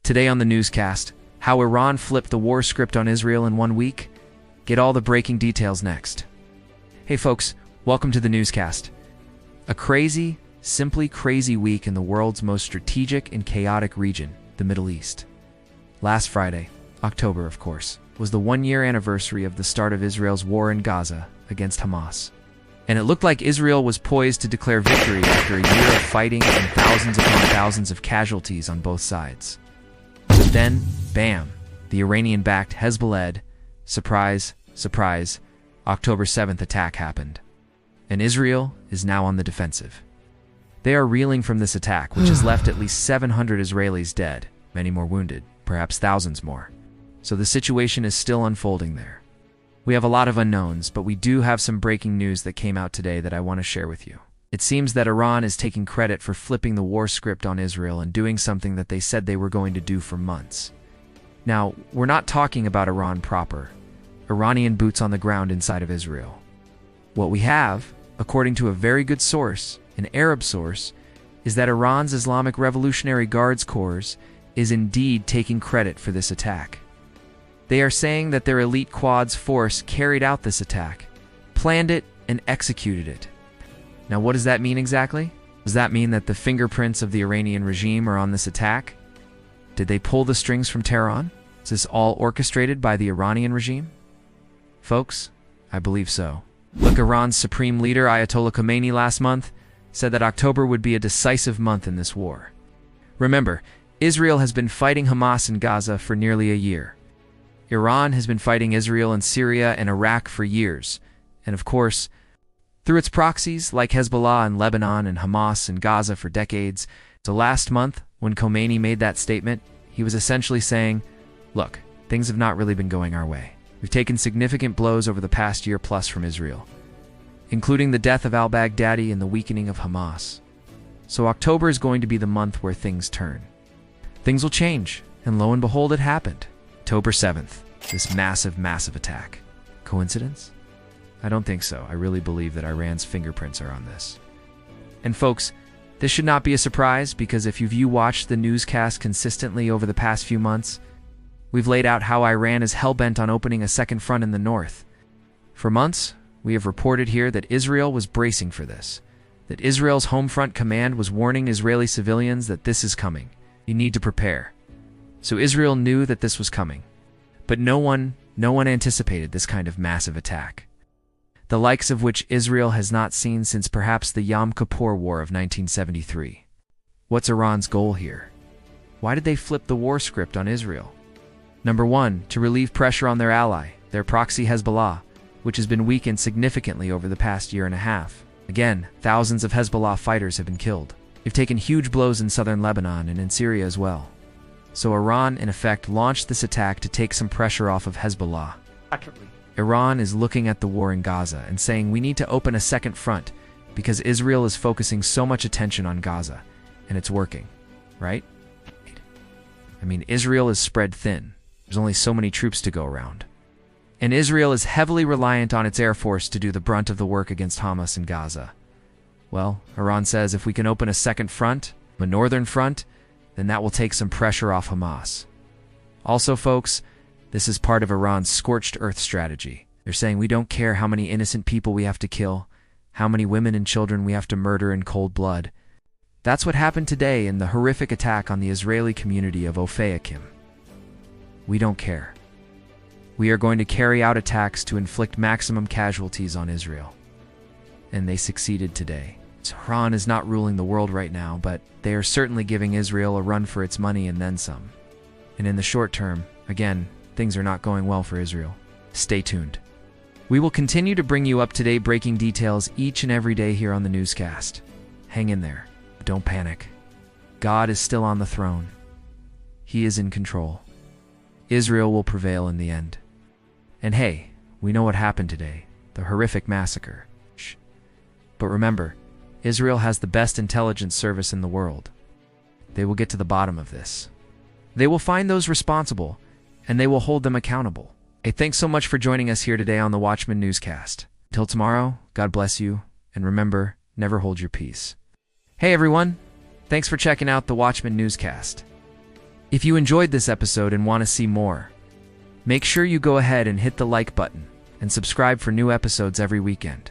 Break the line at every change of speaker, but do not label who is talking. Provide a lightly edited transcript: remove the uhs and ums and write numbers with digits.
Today on the newscast, how Iran flipped the war script on Israel in 1 week. Get all the breaking details next. Hey folks, welcome to the newscast. A crazy, simply crazy week in the world's most strategic and chaotic region, the Middle East. Last Friday, October of course, was the 1-year anniversary of the start of Israel's war in Gaza against Hamas. And it looked like Israel was poised to declare victory after a year of fighting and thousands upon thousands of casualties on both sides. But then, bam, the Iranian-backed Hezbollah, surprise, surprise, October 7th attack happened. And Israel is now on the defensive. They are reeling from this attack, which has left at least 700 Israelis dead, many more wounded, perhaps thousands more. So the situation is still unfolding there. We have a lot of unknowns, but we do have some breaking news that came out today that I want to share with you. It seems that Iran is taking credit for flipping the war script on Israel and doing something that they said they were going to do for months. Now, we're not talking about Iran proper, Iranian boots on the ground inside of Israel. What we have, according to a very good source, an Arab source, is that Iran's Islamic Revolutionary Guards Corps is indeed taking credit for this attack. They are saying that their elite Quds force carried out this attack, planned it, and executed it. Now, what does that mean exactly? Does that mean that the fingerprints of the Iranian regime are on this attack? Did they pull the strings from Tehran? Is this all orchestrated by the Iranian regime? Folks, I believe so. Look, Iran's supreme leader Ayatollah Khomeini last month said that October would be a decisive month in this war. Remember, Israel has been fighting Hamas in Gaza for nearly a year. Iran has been fighting Israel in Syria and Iraq for years, and of course, through its proxies like Hezbollah in Lebanon and Hamas in Gaza for decades. So last month, when Khomeini made that statement, he was essentially saying, look, things have not really been going our way. We've taken significant blows over the past year plus from Israel, including the death of al-Baghdadi and the weakening of Hamas. So October is going to be the month where things turn. Things will change, and lo and behold, it happened. October 7th, this massive, massive attack. Coincidence? I don't think so. I really believe that Iran's fingerprints are on this. And folks, this should not be a surprise because if you've watched the newscast consistently over the past few months, we've laid out how Iran is hell-bent on opening a second front in the north. For months, we have reported here that Israel was bracing for this, that Israel's home front command was warning Israeli civilians that this is coming. You need to prepare. So Israel knew that this was coming. But no one anticipated this kind of massive attack, the likes of which Israel has not seen since perhaps the Yom Kippur War of 1973. What's Iran's goal here? Why did they flip the war script on Israel? Number one, to relieve pressure on their ally, their proxy Hezbollah, which has been weakened significantly over the past year and a half. Again, thousands of Hezbollah fighters have been killed. They've taken huge blows in southern Lebanon and in Syria as well. So Iran, in effect, launched this attack to take some pressure off of Hezbollah. Iran is looking at the war in Gaza and saying we need to open a second front because Israel is focusing so much attention on Gaza, and it's working, right? I mean, Israel is spread thin. There's only so many troops to go around. And Israel is heavily reliant on its air force to do the brunt of the work against Hamas in Gaza. Well, Iran says if we can open a second front, a northern front, then that will take some pressure off Hamas. Also, folks, this is part of Iran's scorched earth strategy. They're saying we don't care how many innocent people we have to kill, how many women and children we have to murder in cold blood. That's what happened today in the horrific attack on the Israeli community of Ofayakim. We don't care. We are going to carry out attacks to inflict maximum casualties on Israel. And they succeeded today. Tehran is not ruling the world right now, but they are certainly giving Israel a run for its money and then some. And in the short term, again, things are not going well for Israel. Stay tuned. We will continue to bring you up-to-date breaking details each and every day here on the newscast. Hang in there. Don't panic. God is still on the throne. He is in control. Israel will prevail in the end. And hey, we know what happened today, the horrific massacre. But remember, Israel has the best intelligence service in the world. They will get to the bottom of this. They will find those responsible, and they will hold them accountable. Hey, thanks so much for joining us here today on the Watchman Newscast. Till tomorrow, God bless you, and remember, never hold your peace. Hey everyone, thanks for checking out the Watchman Newscast. If you enjoyed this episode and want to see more, make sure you go ahead and hit the like button and subscribe for new episodes every weekend.